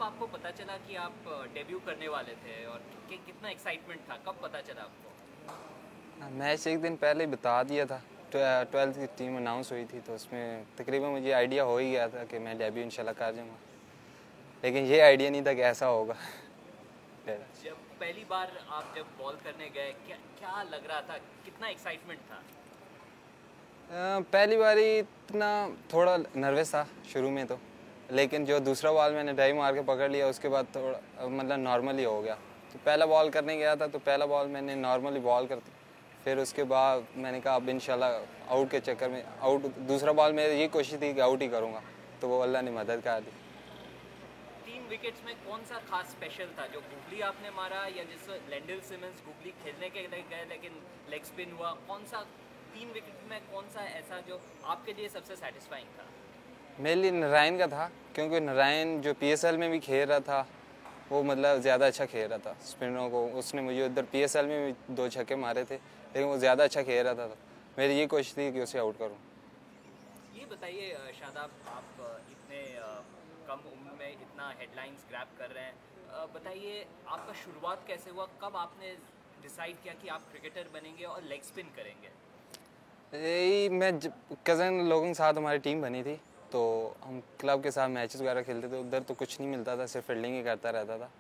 कब आपको पता चला कि आप डेब्यू करने वाले थे और कितना एक्साइटमेंट था, कब पता चला आपको? मैच एक दिन पहले ही बता दिया था। 12th की टीम अनाउंस हुई थी तो उसमें तकरीबन मुझे आइडिया हो ही गया था कि मैं डेब्यू इंशाल्लाह कर जाऊँगा, लेकिन ये आइडिया नहीं था कि ऐसा होगा। जब पहली बार आप जब बॉल करने गए, क्या क्या लग रहा था, कितना एक्साइटमेंट था? पहली बार ही इतना थोड़ा नर्वस था शुरू में तो, लेकिन जो दूसरा बॉल मैंने ड्राइव मार के पकड़ लिया उसके बाद थोड़ा मतलब नॉर्मली हो गया। तो पहला बॉल करने गया था तो पहला बॉल मैंने नॉर्मली बॉल कर दी, फिर उसके बाद मैंने कहा अब इंशाल्लाह आउट के चक्कर में आउट, दूसरा बॉल मेरी ये कोशिश थी कि आउट ही करूँगा, तो वो अल्लाह ने मदद कर दी। 3 विकेट्स में कौन सा खास स्पेशल था? जो गुगली आपने मारा या जिस लैंडल सिमंस गुगली खेलने के लिए गए लेकिन लेग स्पिन हुआ, कौन सा 3 विकेट में कौन सा ऐसा जो आपके लिए सबसे सेटिस्फाइंग था? मेरे लिए नारायण का था, क्योंकि नारायण जो PSL में भी खेल रहा था वो मतलब ज़्यादा अच्छा खेल रहा था स्पिनरों को। उसने मुझे उधर PSL में भी 2 छक्के मारे थे, लेकिन वो ज़्यादा अच्छा खेल रहा था, तो मेरी ये कोशिश थी कि उसे आउट करूँ। ये बताइए शादाब, आप इतने कम उम्र में इतना हेडलाइंस ग्रैब कर रहे हैं, बताइए आपका शुरुआत कैसे हुआ? कब आपने डिसाइड किया कि आप क्रिकेटर बनेंगे और लेग स्पिन करेंगे? यही मैं कज़न लोगों के साथ हमारी टीम बनी थी, तो हम क्लब के साथ मैचेस वगैरह खेलते थे। उधर तो कुछ नहीं मिलता था, सिर्फ फील्डिंग ही करता रहता था।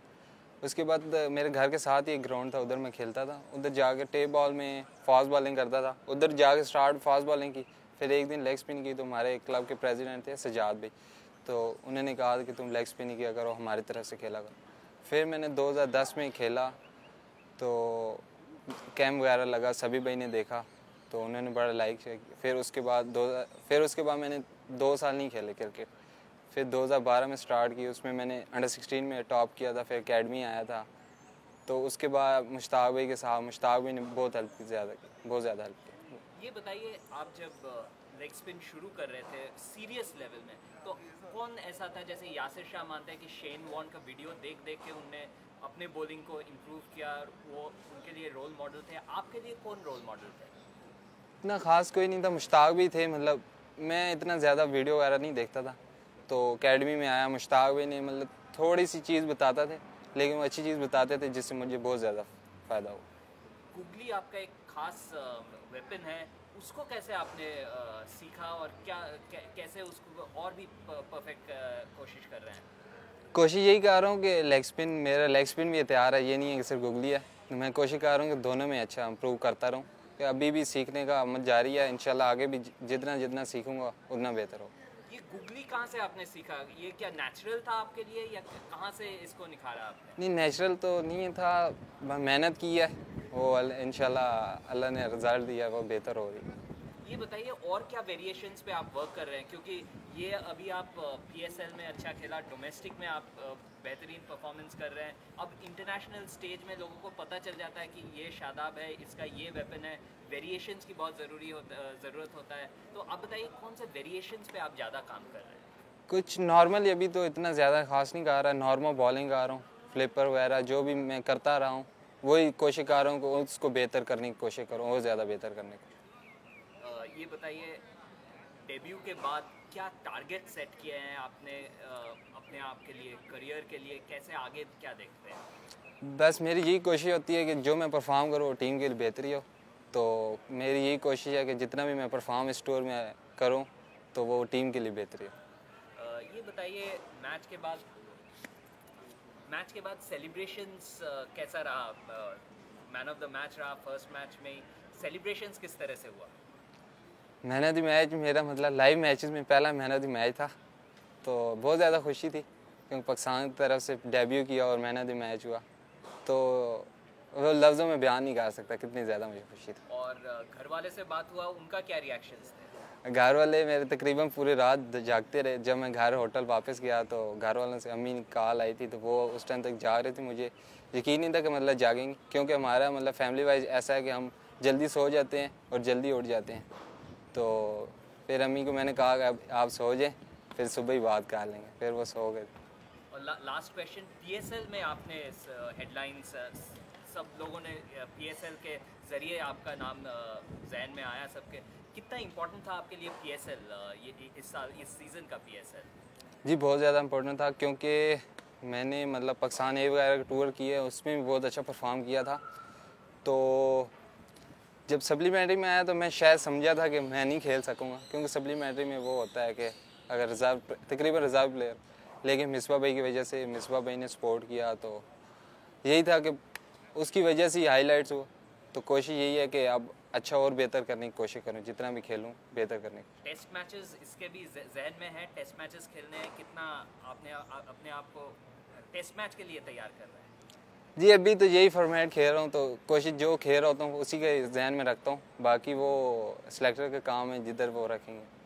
उसके बाद मेरे घर के साथ ही एक ग्राउंड था, उधर मैं खेलता था। उधर जाके टेप बॉल में फास्ट बॉलिंग करता था, उधर जाके स्टार्ट फास्ट बॉलिंग की। फिर एक दिन लेग स्पिन की, तो हमारे क्लब के प्रेसिडेंट थे सजाद भाई, तो उन्होंने कहा कि तुम लेग स्पिन ही किया करो, हमारी तरफ से खेला करो। फिर मैंने 2010 में खेला, तो कैम्प वगैरह लगा, सभी भाई ने देखा तो उन्होंने बड़ा लाइक किया। फिर उसके बाद मैंने 2 साल नहीं खेले क्रिकेट। फिर 2012 में स्टार्ट की, उसमें मैंने अंडर 16 में टॉप किया था, फिर एकेडमी आया था। तो उसके बाद मुश्ताक भाई के साथ, मुश्ताक भाई ने बहुत हेल्प की, बहुत ज़्यादा हेल्प की। ये बताइए, आप जब लेग स्पिन शुरू कर रहे थे सीरियस लेवल में, तो कौन ऐसा था? जैसे यासिर शाह मानते हैं कि शेन वॉर्न का वीडियो देख देख के उनने अपने बॉलिंग को इम्प्रूव किया और वो उनके लिए रोल मॉडल थे। आपके लिए कौन रोल मॉडल थे? इतना ख़ास कोई नहीं था, मुश्ताक भी थे। मतलब मैं इतना ज़्यादा वीडियो वगैरह नहीं देखता था, तो एकेडमी में आया, मुश्ताक भाई ने मतलब थोड़ी सी चीज़ बताता थे, लेकिन वो अच्छी चीज़ बताते थे जिससे मुझे बहुत ज़्यादा फ़ायदा हुआ। गुगली आपका एक खास वेपन है, उसको कैसे आपने सीखा और कैसे उसको और भी परफेक्ट कोशिश कर रहे हैं? कोशिश यही कर रहा हूँ कि लेग स्पिन, मेरा लेग स्पिन भी तैयार है, ये नहीं है कि सिर्फ गुगली है। मैं कोशिश कर रहा हूँ कि दोनों में अच्छा इम्प्रूव करता रहूँ, कि अभी भी सीखने का अमल जारी है। इंशाल्लाह आगे भी जितना जितना सीखूँगा उतना बेहतर हो। ये गुगली कहाँ से आपने सीखा? ये क्या नेचुरल था आपके लिए या कहाँ से इसको निखारा आपने? नहीं, नेचुरल तो नहीं था, मेहनत की है, वो इंशाल्लाह अल्लाह ने रिजल्ट दिया, वो बेहतर हो रही है। ये बताइए और क्या वेरिएशंस पे आप वर्क कर रहे हैं, क्योंकि ये अभी आप PSL में अच्छा खेला, डोमेस्टिक में आप बेहतरीन परफॉर्मेंस कर रहे हैं, अब इंटरनेशनल स्टेज में लोगों को पता चल जाता है कि ये शादाब है, इसका ये वेपन है। वेरिएशंस की बहुत ज़रूरत होता है, तो आप बताइए कौन से वेरिएशंस पे आप ज़्यादा काम कर रहे हैं? कुछ नॉर्मल, अभी तो इतना ज़्यादा खास नहीं कर रहा, नॉर्मल बॉलिंग कर रहा हूँ, फ्लिपर वगैरह जो भी मैं करता रहा हूँ वही कोशिश कर रहा हूँ कि उसको बेहतर करने की कोशिश करूँ, और ज़्यादा बेहतर करने की। ये बताइए, डेब्यू के बाद क्या टारगेट सेट किए हैं आपने अपने आप के लिए, करियर के लिए? कैसे आगे क्या देखते हैं? बस मेरी यही कोशिश होती है कि जो मैं परफॉर्म करूँ वो टीम के लिए बेहतरी हो। तो मेरी यही कोशिश है कि जितना भी मैं परफॉर्म इस टूर में करूँ तो वो टीम के लिए बेहतरी हो। ये बताइए, मैच के बाद सेलिब्रेशंस कैसा रहा? मैन ऑफ द मैच रहा फर्स्ट मैच में, सेलिब्रेशंस किस तरह से हुआ? मैन ऑफ द मैच मेरा मतलब लाइव मैचेस में पहला मैन ऑफ द मैच था, तो बहुत ज़्यादा खुशी थी क्योंकि पाकिस्तान की तरफ से डेब्यू किया और मैन ऑफ द मैच हुआ, तो वो लफ्ज़ों में बयान नहीं कर सकता कितनी ज़्यादा मुझे खुशी थी। और घर वाले से बात हुआ, उनका क्या रिएक्शंस थे? घर वाले मेरे तकरीबन पूरी रात जागते रहे। जब मैं घर होटल वापस गया तो घर वालों से अम्मी की कॉल आई थी, तो वो उस टाइम तक जाग रहे थे। मुझे यकीन नहीं था कि मतलब जागेंगे, क्योंकि हमारा मतलब फैमिली वाइज ऐसा है कि हम जल्दी सो जाते हैं और जल्दी उठ जाते हैं। तो फिर अम्मी को मैंने कहा कि अब आप सो जाएं, फिर सुबह ही बात कर लेंगे, फिर वो सो गए। और लास्ट क्वेश्चन, PSL में आपने हेडलाइंस सब लोगों ने PSL के ज़रिए आपका नाम जहन में आया सबके, कितना इम्पोर्टेंट था आपके लिए PSL, ये इस साल इस सीज़न का PSL? जी बहुत ज़्यादा इम्पोर्टेंट था, क्योंकि मैंने मतलब पाकिस्तान ए वगैरह का टूर किया, उसमें भी बहुत अच्छा परफॉर्म किया था। तो जब सप्लीमेंट्री में आया तो मैं शायद समझा था कि मैं नहीं खेल सकूँगा, क्योंकि सप्लीमेंट्री में वो होता है कि अगर रिज़र्व तकरीबन रिज़र्व प्लेयर, लेकिन मिसबा भाई की वजह से मिसबा भाई ने सपोर्ट किया, तो यही था कि उसकी वजह से हाईलाइट्स हुआ। तो कोशिश यही है कि अब अच्छा और बेहतर करने की कोशिश करूँ, जितना भी खेलूँ बेहतर करने की। टेस्ट मैचेस इसके भी जहन में है, टेस्ट मैचेस खेलने हैं, कितना आपने अपने आप को टेस्ट मैच के लिए तैयार कर रहे हैं? जी अभी तो यही फॉर्मेट खेल रहा हूँ, तो कोशिश जो खेल रहा होता हूँ उसी के जहन में रखता हूँ, बाकी वो सिलेक्टर का काम है जिधर वो रखेंगे।